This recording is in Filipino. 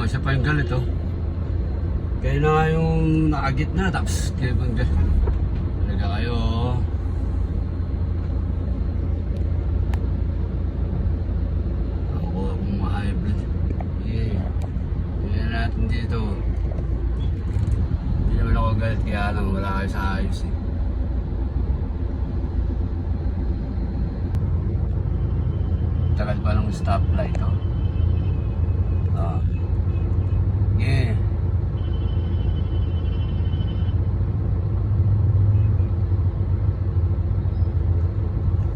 siya pa yung galit oh. Kaya na nga yung nakagitna tapos kaya bang galit. Talaga kayo oh. Ako akong ma-hybrid. Hindi natin dito. Hindi naman ako galit kaya lang wala kayo sa ayos eh. Tagal pa ng stoplight oh. Yeah.